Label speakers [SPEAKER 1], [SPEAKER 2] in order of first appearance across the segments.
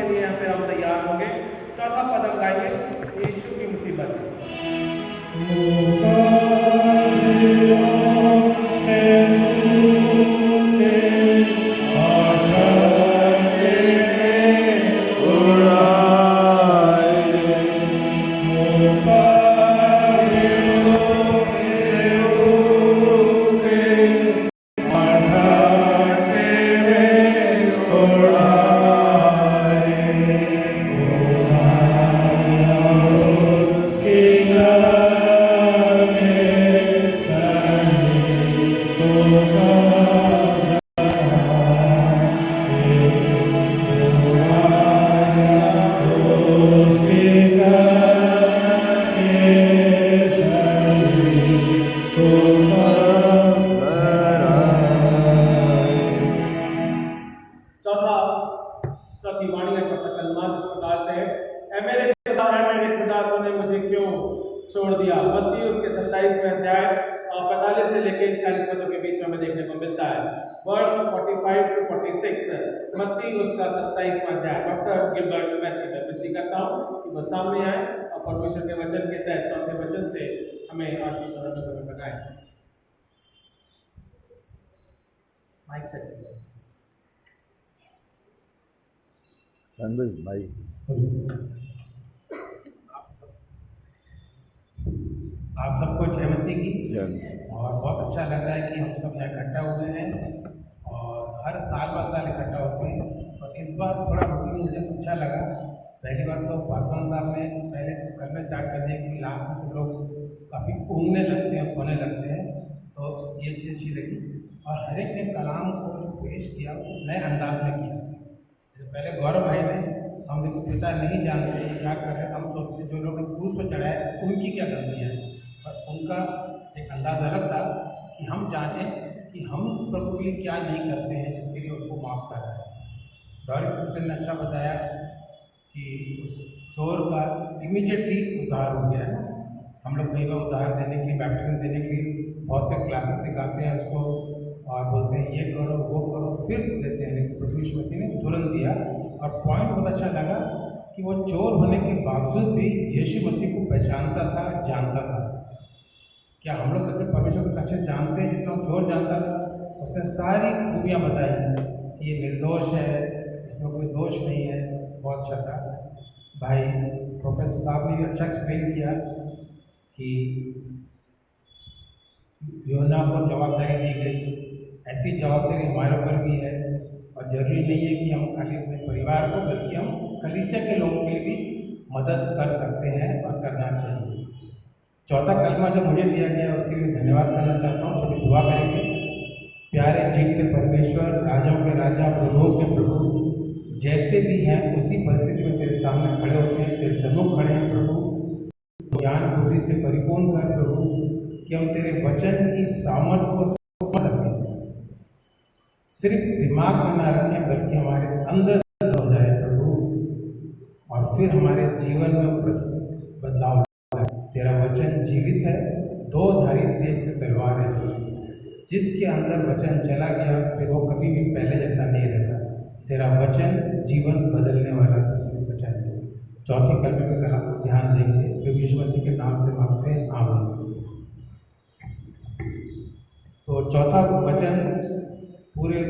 [SPEAKER 1] लिए या फिर हम तैयार होंगे। चौथा पद हम गाएंगे यीशु की मुसीबत। चौथी वाणी का चौथा कलमात इस प्रकार से है, ऐ मेरे खुदा तूने मुझे क्यों छोड़ दिया। मत्ती उसके 27वें अध्याय और 45 से लेकर 46 पदों के बीच में हमें देखने को मिलता है। वर्स 45 to 46 मत्ती उसका 27वां अध्याय। डॉक्टर गिलबर्ट मैसी मैं विनती करता हूँ कि वो सामने आए और परमेश्वर के वचन के तहत चौथे वचन से हमें आशीष और अनुग्रह बताएं। माइक सेट
[SPEAKER 2] भाई।
[SPEAKER 3] आप सबको जय मसीह की।
[SPEAKER 2] जय मसीह।
[SPEAKER 3] और बहुत अच्छा लग रहा है कि हम सब यहाँ इकट्ठा हुए हैं और हर साल ब साल इकट्ठा होते हैं। और इस बार थोड़ा रूटीन मुझे अच्छा लगा। पहली बार तो पासवान साहब ने पहले कल में स्टार्ट कर दिया कि लास्ट में सब लोग काफ़ी ऊँघने लगते हैं, सोने लगते हैं, तो ये चीज़ अच्छी लगी। और हर एक ने कलाम को जो पेश किया उस नए अंदाज में किया। पहले गौरव भाई ने हम देखो पिता नहीं जानते क्या कर रहे हैं, हम सोचते जो लोग क्रूस पर चढ़ाए उनकी क्या गलतियाँ हैं, पर उनका एक अंदाज़ अलग था कि हम जांचें कि हम प्रभु के लिए क्या नहीं करते हैं जिसके लिए उनको माफ़ कर रहे हैं। डॉरी सिस्टर ने अच्छा बताया कि उस चोर का इमीडिएटली उद्धार हो गया है ना। हम लोग कई बार उद्धार देने के लिए, बैप्टिज्म देने के लिए बहुत से क्लासेस सिखाते हैं उसको और बोलते हैं ये करो वो करो, फिर देते हैं। लेकिन प्रभु यीशु मसीह ने तुरंत दिया। और पॉइंट बहुत अच्छा लगा कि वो चोर होने के बावजूद भी यीशु मसीह को पहचानता था, जानता था। क्या हम लोग सच में परमेश्वर को अच्छे से जानते हैं जितना चोर जानता था? उसने सारी खूबियाँ बताई कि ये निर्दोष है, इसमें कोई दोष नहीं है। बहुत अच्छा था। भाई प्रोफेसर साहब ने भी अच्छा एक्सप्लेन किया कि योना को जवाबदारी दी गई, ऐसी जवाबदारी हमारे ऊपर भी है। और ज़रूरी नहीं है कि हम खाली अपने परिवार को, बल्कि हम कलीसिया के लोगों के लिए भी मदद कर सकते हैं और करना चाहिए। चौथा कलमा जो मुझे दिया गया उसके लिए धन्यवाद करना चाहता हूँ। छोटी दुआ करेंगे। प्यारे जीवते परमेश्वर, राजाओं के राजा, प्रभुओं के प्रभु, जैसे भी हैं उसी परिस्थिति में तेरे सामने खड़े होते हैं, तेरे सम्मुख खड़े हैं प्रभु। ज्ञान बुद्धि से परिपूर्ण कर प्रभु कि हम तेरे वचन की सामर्थ्य को समझ सकें, सिर्फ दिमाग में ना रखें बल्कि हमारे अंदर हो जाए प्रभु, और फिर हमारे जीवन में बदलाव। तेरा वचन जीवित है, दो धारी तेज से तलवार है। जिसके अंदर वचन चला गया फिर वो कभी भी पहले जैसा नहीं रहता। तेरा वचन जीवन बदलने वाला वचन है। चौथी कलमे में कला ध्यान देंगे, प्रभु यीशु मसीह के नाम से मांगते हैं, आमीन। तो चौथा वचन पूरे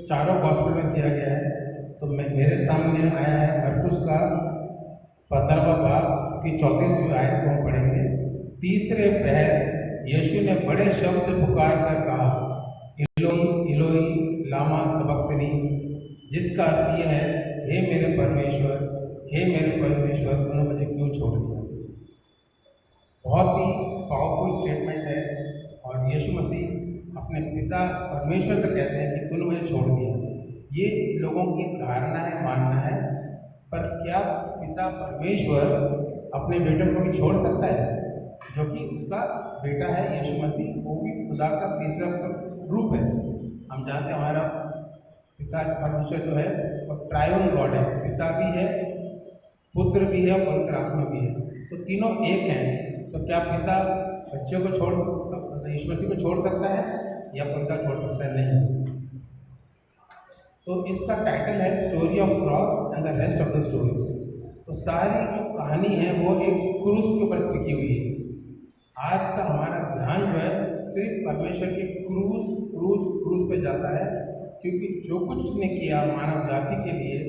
[SPEAKER 3] चारों गॉस्पेल में दिया गया है। तो मेरे सामने आया है मरकुस का 15वां बाब, उसकी 34वीं आयत को हम पढ़ेंगे। तीसरे पहर यीशु ने बड़े शब्द से पुकार कर कहा, इलोई इलोई लामा सबक्तनी, जिसका अर्थ यह है, हे मेरे परमेश्वर, हे मेरे परमेश्वर, तूने मुझे क्यों छोड़ दिया। बहुत ही पावरफुल स्टेटमेंट है। और यीशु मसीह अपने पिता परमेश्वर से कहते हैं कि तूने मुझे छोड़ दिया। ये लोगों की धारणा है, मानना है, पर क्या पिता परमेश्वर अपने बेटे को भी छोड़ सकता है? जो कि उसका बेटा है यीशु मसीह, वो भी खुदा का तीसरा रूप है। हम जानते हैं हमारा पिता परमेश्वर जो है वो ट्रायोन गॉड है, पिता भी है, पुत्र भी है, पवित्र आत्मा भी है, तो तीनों एक हैं। तो क्या पिता बच्चे को यीशु मसीह को छोड़ सकता है या पिता छोड़ सकता है? नहीं। तो इसका टाइटल है story of cross and the rest of the story. तो सारी जो कहानी है वो एक क्रूस के ऊपर टिकी हुई है। आज का हमारा ध्यान जो है सिर्फ परमेश्वर के क्रूस क्रूस क्रूस पे जाता है, क्योंकि जो कुछ उसने किया मानव जाति के लिए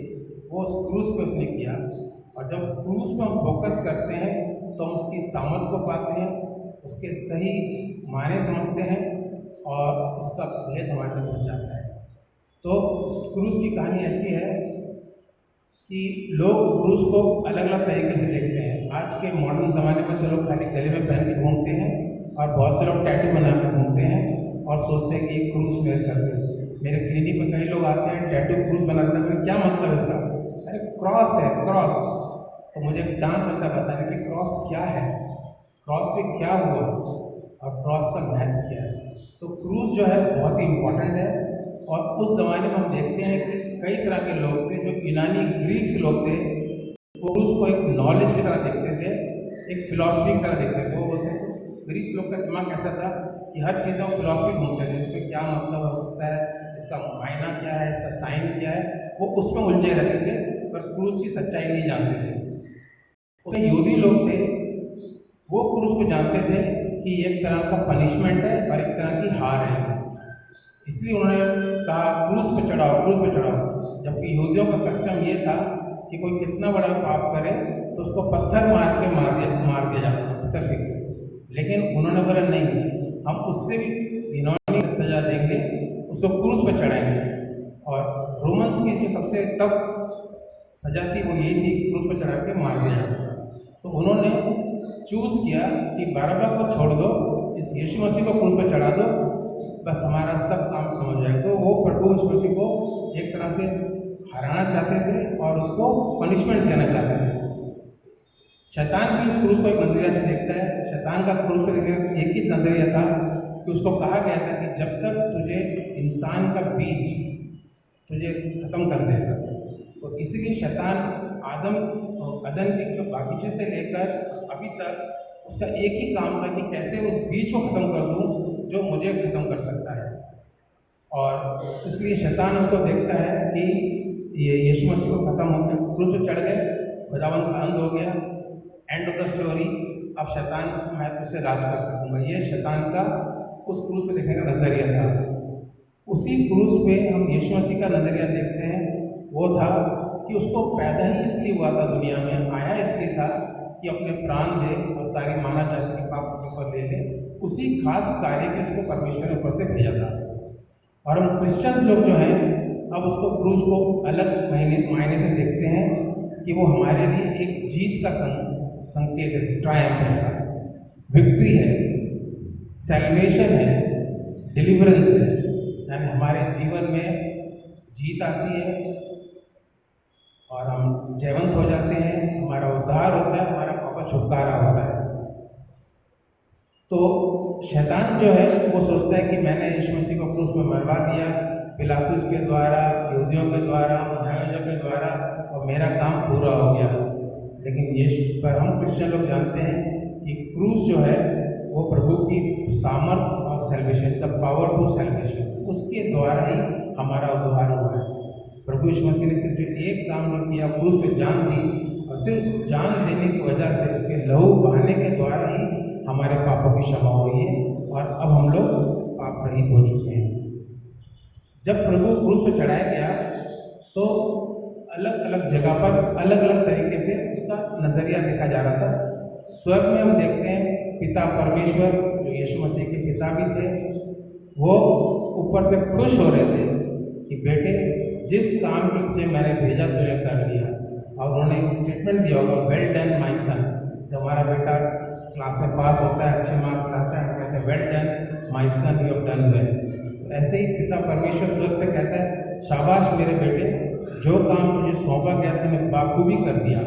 [SPEAKER 3] वो उस क्रूस पे उसने किया। और जब क्रूस पे हम फोकस करते हैं तो हम उसकी सामर्थ को पाते हैं, उसके सही मायने समझते हैं और उसका भेद हमारे तक पहुँच जाता है। तो उस क्रूस की कहानी ऐसी है कि लोग क्रूस को अलग अलग तरीके से देखते हैं। आज के मॉडर्न ज़माने में तो लोग खाली गले में पहन के घूमते हैं और बहुत से लोग टैटू बना के घूमते हैं और सोचते हैं कि ये क्रूस मेरे सर पे। मेरे क्लिनिक में कई लोग आते हैं टैटू क्रूस बनाते हैं, क्या मतलब इसका? अरे क्रॉस है, क्रॉस। तो मुझे एक चांस मिलता है बताने कि क्रॉस क्या है, क्रॉस पे क्या हुआ और क्रॉस का महत्व क्या है। तो क्रूस जो है बहुत ही इम्पोर्टेंट है। और उस ज़माने में हम देखते हैं कि कई तरह के लोग थे जो यूनानी ग्रीक्स लोग थे, वो उसको एक नॉलेज की तरह देखते थे, एक फिलॉसफी की तरह देखते थे। वो बोलते थे, ग्रीक्स लोग का दिमाग ऐसा था कि हर चीज़ में फिलॉसफी घूमते थे, इसमें क्या मतलब हो सकता है, इसका मायना क्या है, इसका साइन क्या है, वो उसमें उलझे रहते थे पर क्रूस की सच्चाई नहीं जानते थे। उसमें यहूदी लोग थे, वो क्रूस को जानते थे कि एक तरह का पनिशमेंट है और एक तरह की हार है, इसलिए उन्होंने कहा क्रूस पे चढ़ाओ, क्रूस पे चढ़ाओ। जबकि यहूदियों का कस्टम ये था कि कोई कितना बड़ा पाप करे तो उसको पत्थर मार दिया जाता था, पत्थर फेंक के। लेकिन उन्होंने बोला नहीं, हम उससे भी घिनौनी सजा देंगे, उसको क्रूस पे चढ़ाएंगे। और रोमन्स की जो सबसे टफ सजा थी वो यही थी, क्रूस पे चढ़ा के मार दिया जाता था। तो उन्होंने चूज़ किया कि बरअब्बा को छोड़ दो, इस यीशु मसीह को क्रूस पे चढ़ा दो, बस हमारा सब काम समझ जाए। तो वो प्रभु यीशु मसीह को एक तरह से हराना चाहते थे और उसको पनिशमेंट देना चाहते थे। शैतान भी इस क्रूस को एक नज़रिया से देखता है। शैतान का क्रूस को देखने का एक ही नज़रिया था कि उसको कहा गया था कि जब तक तुझे इंसान का बीज तुझे ख़त्म कर देगा। तो इसीलिए शैतान अदन के बागीचे से लेकर अभी तक उसका एक ही काम था कि कैसे उस बीज को ख़त्म कर दूँ जो मुझे ख़त्म कर सकता है। और इसलिए शैतान उसको देखता है कि ये यीशु मसीह को ख़त्म हो गया, क्रूस पे चढ़ गए, खुदावंद का अंत हो गया, एंड ऑफ द स्टोरी। अब शैतान मैं उसे राज कर सकूँगा। ये शैतान का उस क्रूस पे देखने का नज़रिया था। उसी क्रूस पे हम यीशु मसीह का नज़रिया देखते हैं। वो था कि उसको पैदा ही इसलिए हुआ था, दुनिया में आया इसलिए था कि अपने प्राण दे और सारी मानव जाति के पाप के ऊपर ले ले। उसी खास कार्य के उसको परमेश्वर ने ऊपर से भेजा था। और हम क्रिश्चियन लोग जो हैं अब उसको क्रूस को अलग मायने से देखते हैं कि वो हमारे लिए एक जीत का संकेत है, ट्रायम्फ है, विक्ट्री है, सैल्वेशन है, डिलीवरेंस है। यानी हमारे जीवन में जीत आती है और हम जयवंत हो जाते हैं, हमारा उद्धार होता है, हमारा वापस छुटकारा होता है। तो शैतान जो है वो सोचता है कि मैंने यीशु मसीह को क्रूस में मरवा दिया, पिलातुस के द्वारा, यहूदियों के द्वारा, न्यायोजक के द्वारा, और मेरा काम पूरा हो गया। लेकिन यीशु पर हम क्रिश्चियन लोग जानते हैं कि क्रूस जो है वो प्रभु की सामर्थ और सेल्वेशन, सब पावर टू सेल्वेशन, उसके द्वारा ही हमारा उद्धार हुआ है। प्रभु यीशु मसीह ने सिर्फ जो एक काम नहीं किया, क्रूस पे जान दी, और सिर्फ उस जान देने की वजह से, उसके लहू बहाने के द्वारा ही हमारे पापों की क्षमा हुई है और अब हम लोग पाप रहित हो चुके हैं। जब प्रभु क्रूस पर चढ़ाया गया तो अलग अलग जगह पर अलग अलग तरीके से उसका नज़रिया देखा जा रहा था। स्वर्ग में हम देखते हैं पिता परमेश्वर, जो यीशु मसीह के पिता भी थे, वो ऊपर से खुश हो रहे थे कि बेटे जिस काम के लिए तुझे मैंने भेजा तुझे कर लिया। और उन्होंने एक स्टेटमेंट दिया होगा, वेल डन माई सन। जब हमारा बेटा क्लास में पास होता है, अच्छे मार्क्स लाता है, हम कहते हैं well done my son, you have done well. तो ऐसे ही पिता परमेश्वर स्वर्ग से कहता है, शाबाश मेरे बेटे, जो काम तुझे सौंपा गया तूने बाखूबी कर दिया।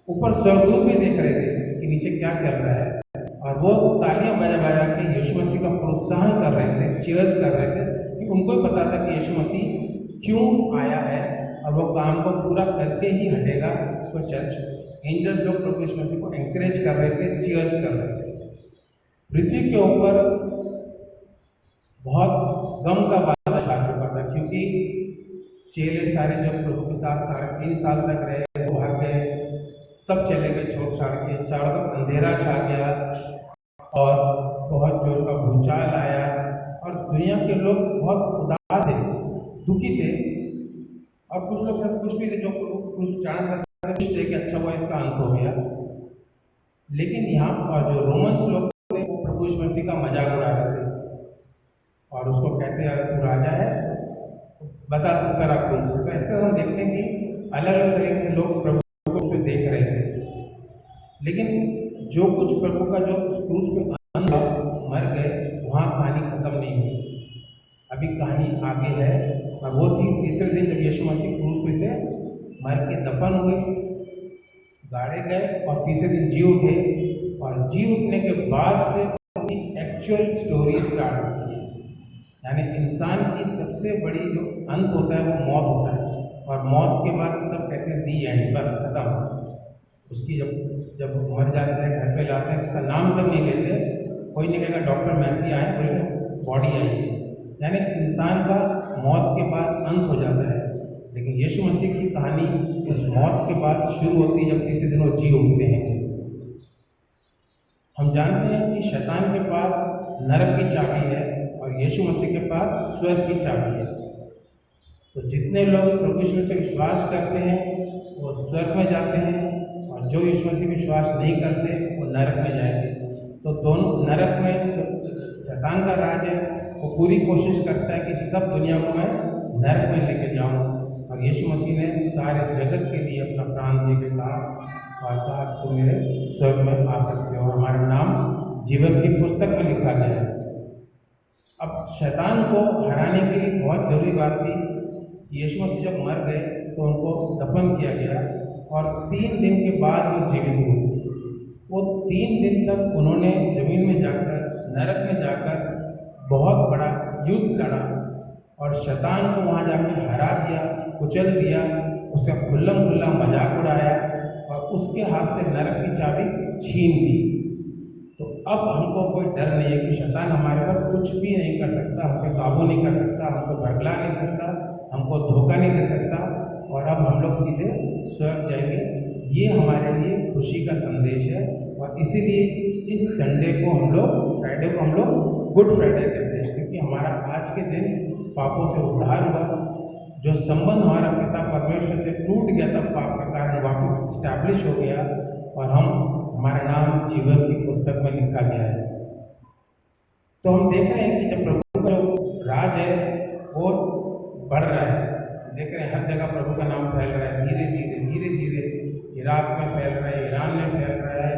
[SPEAKER 3] ऊपर स्वर्गदूत भी देख रहे थे कि नीचे क्या चल रहा है, और वो तालियां बजा बजा के यीशु मसीह का प्रोत्साहन कर रहे थे, चीयर्स कर रहे थे, कि उनको ही पता था कि यीशु मसीह क्यों आया है और वो काम को पूरा करके ही हटेगा। तो चर्च एंजल्स लोग प्रभु यीशु मसीह को एनकरेज कर रहे थे, चीयर्स कर रहे थे। पृथ्वी के ऊपर बहुत गम का बादल छा चुका था, क्योंकि चेले सारे जो प्रभु के साथ 3.5 साल तक रहे वो भाग गए, सब चले गए छोड़ छाड़ के, चारों तरफ अंधेरा छा गया और बहुत जोर का भूचाल आया और दुनिया के लोग बहुत उदास थे, दुखी थे। और कुछ लोग सब खुश भी थे, जो कुछ जाना चाहते थे, खुश थे कि अच्छा हुआ इसका अंत हो गया। लेकिन यहाँ और जो रोमन्स लोग थे वो प्रभु यीशु मसीह का मजाक उड़ा रहे थे और उसको कहते हैं तू राजा है बता तू तेरा कौन सा। तो इस तरह हम देखते हैं कि अलग अलग तरीके से लोग प्रभु को उस पर देख रहे थे, लेकिन जो कुछ प्रभु का जो उस क्रूस पे अंत मर गए वहाँ कहानी खत्म नहीं हुई, अभी कहानी आगे है। और वो थी तीसरे दिन जब यीशु मसीह क्रूस पे से मर के दफन हुए, गाड़े गए और तीसरे दिन जी उठे। और जी उठने के बाद से उनकी एक्चुअल स्टोरी स्टार्ट होती है, यानी इंसान की सबसे बड़ी जो अंत होता है वो मौत होता है और मौत के बाद सब कहते हैं दी एंड, बस खत्म। उसकी जब मर जाता है घर पे लाते हैं उसका नाम तक नहीं लेते, कोई नहीं कहेगा डॉक्टर मैसी आए बोले बॉडी आई है, यानी इंसान का मौत के बाद अंत हो जाता है। लेकिन यीशु मसीह की कहानी इस मौत के बाद शुरू होती है जब तीसरे दिन वो जी उठते हैं। हम जानते हैं कि शैतान के पास नरक की चाबी है और यीशु मसीह के पास स्वर्ग की चाबी है। तो जितने लोग प्रभु यीशु मसीह से विश्वास करते हैं वो स्वर्ग में जाते हैं और जो यीशु मसीह विश्वास नहीं करते वो नरक में जाएंगे। तो दोनों नरक में शैतान का राज है, वो पूरी कोशिश करता है कि सब दुनिया को मैं नरक में लेके जाऊं, और यीशु मसीह ने सारे जगत के लिए अपना प्राण दे के कहा और कहा तुम मेरे स्वर्ग में आ सकते हो और हमारा नाम जीवन की पुस्तक में लिखा गया है। अब शैतान को हराने के लिए बहुत ज़रूरी बात थी, यीशु मसीह जब मर गए तो उनको दफन किया गया और 3 दिन के बाद वो जीवित हुए। वो 3 दिन तक उन्होंने ज़मीन में जाकर, नरक में जाकर बहुत बड़ा युद्ध लड़ा और शैतान को वहाँ जाकर हरा दिया, कुचल दिया, उसका खुल्ला मजाक उड़ाया और उसके हाथ से नरक की चाबी छीन ली। तो अब हमको कोई डर नहीं है कि शैतान हमारे पर कुछ भी नहीं कर सकता, हम पे काबू नहीं कर सकता, हमको भड़कला नहीं सकता, हमको धोखा नहीं दे सकता और अब हम लोग सीधे स्वर्ग जाएंगे। ये हमारे लिए खुशी का संदेश है और इसीलिए इस संडे को हम लोग, फ्राइडे को हम लोग गुड फ्राइडे कहते हैं, क्योंकि हमारा आज के दिन पापों से उद्धार हुआ, जो संबंध हमारा पिता परमेश्वर से टूट गया था पाप के कारण वापस इस्टेब्लिश हो गया और हमारा नाम जीवन की पुस्तक में लिखा गया है। तो हम देख रहे हैं कि जब प्रभु का जो राज है वो बढ़ रहा है, देख रहे हैं हर जगह प्रभु का नाम फैल रहा है, धीरे धीरे इराक में फैल रहा है, ईरान में फैल रहा है,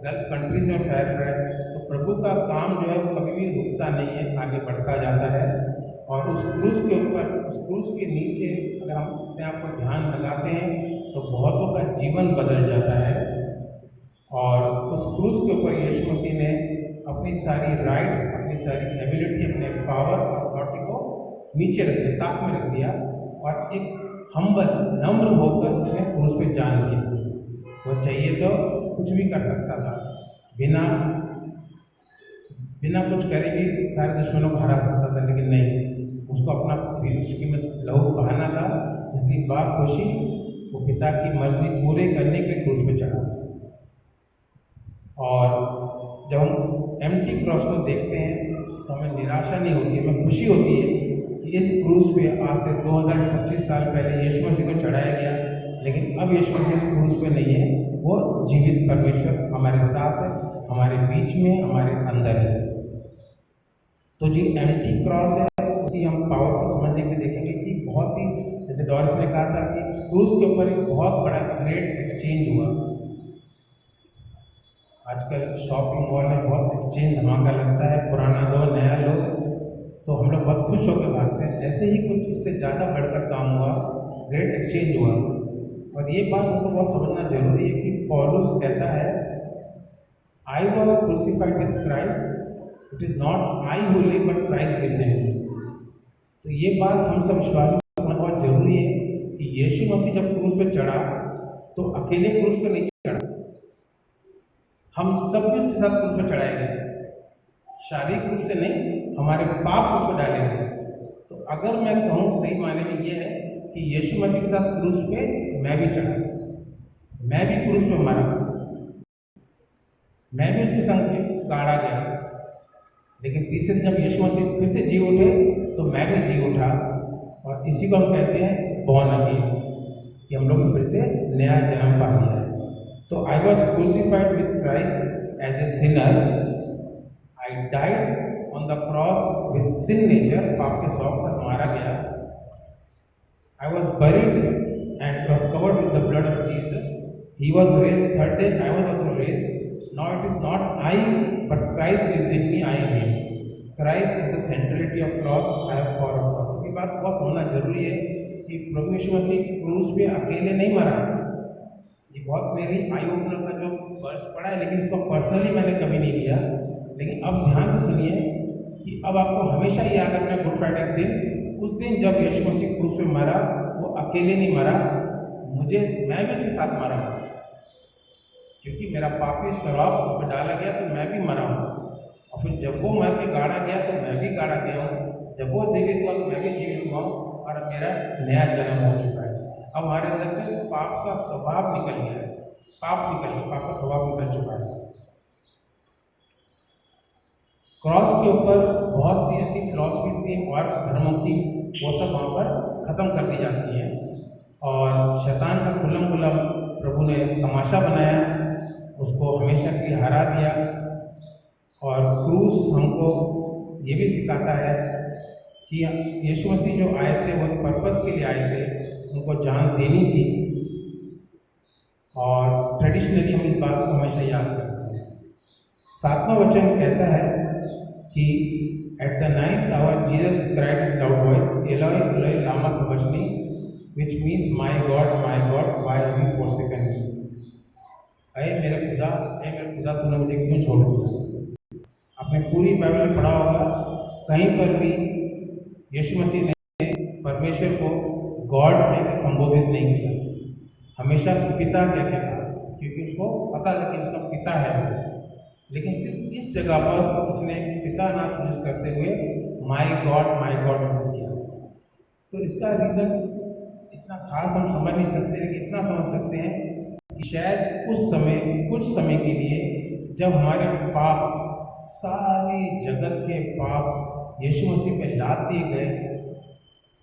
[SPEAKER 3] गल्फ कंट्रीज में फैल रहा है। तो प्रभु का काम जो है वो कभी भी रुकता नहीं है, आगे बढ़ता जाता है। और उस क्रूस के ऊपर, उस क्रूस के नीचे अगर हम अपने आप को ध्यान लगाते हैं तो बहुतों का जीवन बदल जाता है। और उस क्रूस के ऊपर यीशु मसीह ने अपनी सारी राइट्स, अपनी सारी एबिलिटी, अपने पावर और अथॉरिटी को नीचे रख दिया, ताक में रख दिया और एक हम्बल, नम्र होकर उसने क्रूस पे जान दी। वो चाहिए तो कुछ भी कर सकता था, बिना कुछ करे भी सारे दुश्मनों को हरा सकता था, लेकिन नहीं, उसको अपना विश्व में लहू बहाना था, इसलिए खुशी वो पिता की मर्जी पूरे करने के लिए क्रूस पे चढ़ा। और जब हम एम्प्टी क्रॉस को देखते हैं तो हमें निराशा नहीं होती, हमें खुशी होती है कि इस क्रूस पे आज से 2025 साल पहले यीशु मसीह को चढ़ाया गया, लेकिन अब यीशु मसीह इस क्रूस पे नहीं है, वो जीवित परमेश्वर हमारे साथ है, हमारे बीच में, हमारे अंदर है। तो जो एम्प्टी क्रॉस है उसी हम पावर को समझने के देखेंगे कि बहुत ही, जैसे डॉरिस ने कहा था कि उस क्रूस के ऊपर एक बहुत बड़ा ग्रेट एक्सचेंज हुआ। आजकल शॉपिंग मॉल में बहुत एक्सचेंज धमाका लगता है, पुराना दो नया लो, तो हम लोग बहुत खुश होकर भागते हैं। ऐसे ही कुछ इससे ज़्यादा बढ़कर काम हुआ, ग्रेट एक्सचेंज हुआ। और ये बात हमको बहुत समझना जरूरी है कि पौलुस कहता है I was crucified with Christ, it is not I who live but Christ lives in me. तो ये बात हम सब विश्वासी समझना बहुत जरूरी है कि यीशु मसीह जब क्रूस पे चढ़ा तो अकेले क्रूस पे नहीं चढ़ा, हम सब भी उसके साथ क्रूस पे चढ़ाए गए, शारीरिक रूप से नहीं, हमारे पाप उस पर डाले गए। तो अगर मैं कहूँ सही मायने में ये है कि यीशु मसीह के साथ क्रूस पे मैं भी चढ़ा, मैं भी क्रूस पे मरा, मैं भी उसके संग गाड़ा गया। लेकिन तीसरे दिन जब यीशु मसीह फिर से जी उठे तो मैं भी जी उठा, और इसी को हम कहते हैं बॉर्न अगेन, कि हम लोग फिर से नया जन्म पा लिया है। तो I was crucified with Christ as a sinner, I died on the cross with sin nature, पाप के स्वभाव से मारा गया। I was buried and was covered with the blood of Jesus, he was raised, third day I was also raised. Now it is not I, but Christ is in me, I am him. Christ is the centrality of cross, I am power of cross। ये बात बहुत समझना जरूरी है कि प्रभु यीशु मसीह क्रूस पे अकेले नहीं मरा। ये बहुत मेरी आई ओपनर का जो वर्ष पढ़ा है, लेकिन इसको पर्सनली मैंने कभी नहीं लिया। लेकिन अब ध्यान से सुनिए कि अब आपको हमेशा याद रखना है गुड फ्राइडे के दिन, उस दिन जब यीशु मसीह क्रूस पे मरा, वो अकेले नहीं मरा, मैं भी उसके साथ मरा, क्योंकि मेरा पापी स्वभाव उस पर डाला गया तो मैं भी मरा हूँ। और फिर जब वो मर के गाड़ा गया तो मैं भी गाड़ा गया हूँ, जब वो जीवित हुआ तो मैं भी जीवित हुआ हूँ, और अब मेरा नया जन्म हो चुका है। अब हमारे अंदर से पाप का स्वभाव निकल गया है, पाप का स्वभाव निकल चुका है। क्रॉस के ऊपर बहुत सी ऐसी फिलॉसफी थी और धर्मों की, वो सब वहाँ पर ख़त्म कर दी जाती हैं, और शैतान का खुल्लम खुल्ला प्रभु ने तमाशा बनाया, उसको हमेशा के लिए हरा दिया। और क्रूस हमको ये भी सिखाता है कि यीशु मसीह जो आए थे वो पर्पस के लिए आए थे, उनको जान देनी थी, और ट्रेडिशनली हम इस बात को हमेशा याद करते हैं। 7वां वचन कहता है कि at the 9th hour Jesus cried with loud voice, Eloi Eloi lama sabachthani, which means my God, why have you forsaken me? अये मेरे खुदा तूने मुझे क्यों छोड़ दिया। आपने पूरी बाइबल में पढ़ा होगा, कहीं पर भी यीशु मसीह ने परमेश्वर को गॉड कहकर संबोधित नहीं किया, हमेशा पिता कह के कहा, क्योंकि उसको पता था कि उसका पिता है वो। लेकिन सिर्फ इस जगह पर उसने पिता नाम यूज करते हुए माई गॉड यूज किया। तो इसका रीज़न इतना खास हम समझ नहीं सकते, लेकिन इतना समझ सकते हैं कि शायद उस समय, कुछ समय के लिए, जब हमारे पाप, सारे जगत के पाप यीशु मसीह पे लाद दिए गए,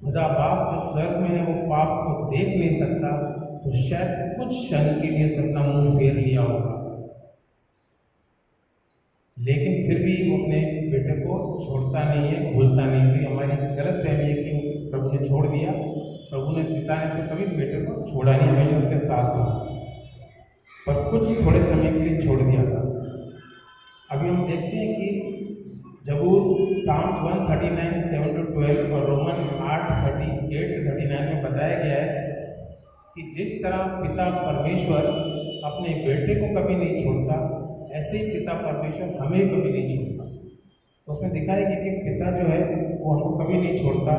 [SPEAKER 3] खुदा बाप जो स्वर्ग में है वो पाप को देख नहीं सकता, तो शायद कुछ क्षण के लिए अपना मुंह फेर लिया होगा। लेकिन फिर भी वो अपने बेटे को छोड़ता नहीं है, भूलता नहीं है। हमारी गलत फहमी है कि प्रभु ने छोड़ दिया, प्रभु ने, पिता ने फिर कभी बेटे को छोड़ा नहीं, हमेशा उसके साथ था, पर कुछ थोड़े समय के लिए छोड़ दिया था। अभी हम देखते हैं कि जबूर साम्स 139 7-12 और रोमन्स 8:38 से 39 में बताया गया है कि जिस तरह पिता परमेश्वर अपने बेटे को कभी नहीं छोड़ता, ऐसे ही पिता परमेश्वर हमें कभी नहीं छोड़ता। तो उसमें दिखाया गया कि पिता जो है वो हमको कभी नहीं छोड़ता,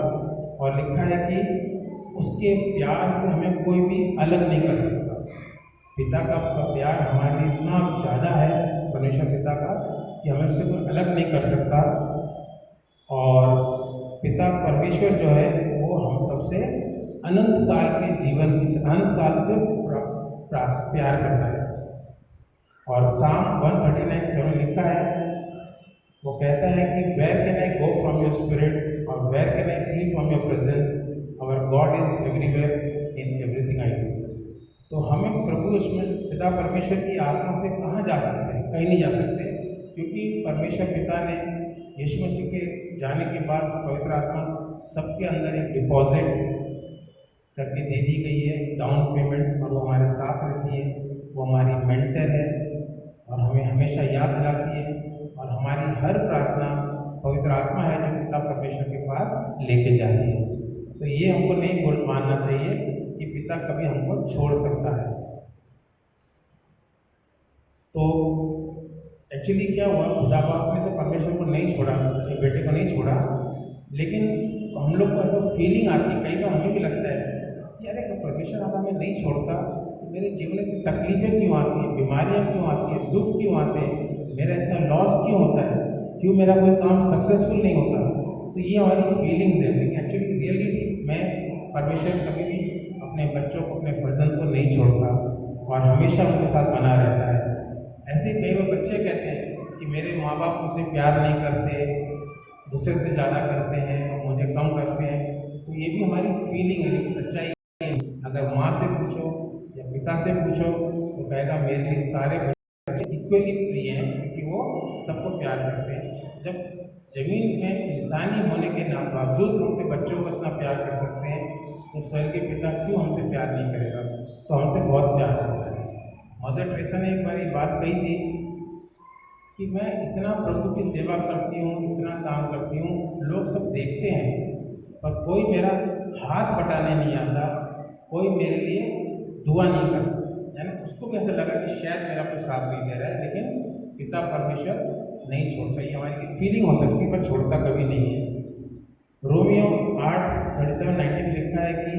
[SPEAKER 3] और लिखा है कि उसके प्यार से हमें कोई भी अलग नहीं कर सकता। पिता का प्यार हमारे लिए इतना ज़्यादा है, परमेश्वर पिता का, कि हमें उससे कोई अलग नहीं कर सकता। और पिता परमेश्वर जो है वो हम सबसे अनंत काल के जीवन, अनंत काल से प्यार करता है। और साम 139:7 लिखा है, वो कहता है कि where can I go from your spirit और where can I flee from your presence, our God is everywhere in everything I do. तो हमें प्रभु उसमें पिता परमेश्वर की आत्मा से कहाँ जा सकते हैं? कहीं नहीं जा सकते, क्योंकि परमेश्वर पिता ने यीशु मसीह के जाने के बाद पवित्र आत्मा सबके अंदर एक डिपॉजिट करके दे दी गई है, डाउन पेमेंट, और वो हमारे साथ रहती है, वो हमारी मेंटर है और हमें हमेशा याद दिलाती है, और हमारी हर प्रार्थना पवित्र आत्मा है जो पिता परमेश्वर के पास लेके जाती है। तो ये हमको नहीं मानना चाहिए कि पिता कभी हमको छोड़ सकता है। तो एक्चुअली क्या हुआ, खुदा बाप ने तो परमेश्वर को नहीं छोड़ा, अपने बेटे को नहीं छोड़ा, लेकिन हम लोग को ऐसा फीलिंग आती है, कई बार हमें भी लगता है यार अगर परमेश्वर आत्मा हमें नहीं छोड़ता तो मेरे जीवन में तकलीफें क्यों आती हैं, बीमारियाँ क्यों आती हैं, दुख क्यों आते हैं, मेरा इतना लॉस क्यों होता है, क्यों मेरा कोई काम सक्सेसफुल नहीं होता। तो ये हमारी फीलिंग्स है, लेकिन एक्चुअली रियलिटी में परमेश्वर कभी भी अपने बच्चों को, अपने फर्जंद को नहीं छोड़ता और हमेशा उनके साथ बना रहता है। ऐसे ही कई बार बच्चे कहते हैं कि मेरे माँ बाप मुझसे प्यार नहीं करते, दूसरे से ज़्यादा करते हैं, मुझे कम करते हैं। तो ये भी हमारी फीलिंग है, लेकिन सच्चाई है। अगर माँ से पूछो या पिता से पूछो तो कहेगा मेरे लिए सारे बच्चे इक्वली प्रिय हैं, क्योंकि वो सबको प्यार करते हैं। जब जमीन में इंसानी होने के बावजूद हम अपने बच्चों को इतना प्यार कर सकते हैं, तो स्वर्गीय पिता क्यों हमसे प्यार नहीं करेगा? तो हमसे बहुत प्यार करता है। मदर टेरेसा ने एक बार ये बात कही थी कि मैं इतना प्रभु की सेवा करती हूँ, इतना काम करती हूँ, लोग सब देखते हैं, पर कोई मेरा हाथ बटाने नहीं आता, कोई मेरे लिए दुआ नहीं करता। यानी उसको कैसे लगा कि शायद मेरा कोई साथ नहीं दे रहा है, लेकिन पिता परमेश्वर नहीं छोड़ता। ये हमारी फीलिंग हो सकती है, पर छोड़ता कभी नहीं है। रोमियो 8:37-19 लिखा है कि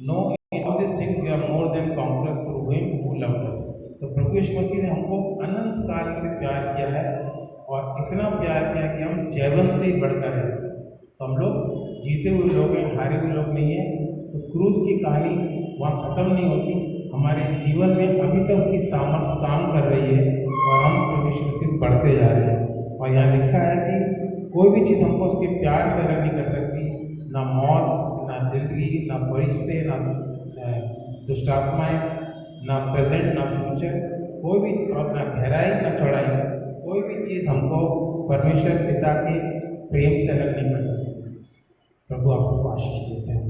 [SPEAKER 3] no in all this things we are more than conquerors through him who loved us. तो प्रभु यीशु मसीह ने हमको अनंत काल से प्यार किया है, और इतना प्यार किया कि हम जीवन से ही बढ़कर हैं। तो हम लोग जीते हुए लोग हैं, हारे हुए लोग नहीं हैं। तो क्रूज की कहानी वहाँ ख़त्म नहीं होती, हमारे जीवन में अभी तक उसकी सामर्थ्य काम कर रही है, और हम प्रभु यीशु मसीह बढ़ते जा रहे हैं। और यहाँ लिखा है कि कोई भी चीज़ हमको उसके प्यार से अलग नहीं कर सकती, ना मौत, ना जिंदगी, ना फरिश्ते, ना दुष्टात्माएँ, ना प्रेजेंट ना फ्यूचर, कोई भी और ना गहराई ना चौड़ाई, कोई भी चीज़ हमको परमेश्वर पिता के प्रेम से अलग नहीं कर सकती। प्रभु आप सबको आशीष देते हैं।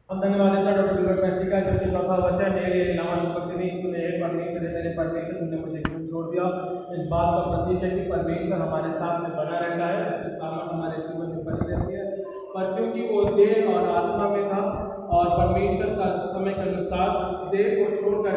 [SPEAKER 1] हम धन्यवाद देते हैं डॉक्टर विल्बर मैसी का, जो कि चौथा वचन है, ये नवा शपथ नहीं तूने एक परमेश्वर है, मेरे परमेश्वर तूने मुझे क्यों छोड़ दिया। इस बात का प्रतीक है कि परमेश्वर हमारे साथ में बना रहता है, उसके सामर्थ हमारे जीवन में बनी रहती है। पर क्योंकि वो देह और आत्मा में था, और परमेश्वर का समय के अनुसार देह को छोड़कर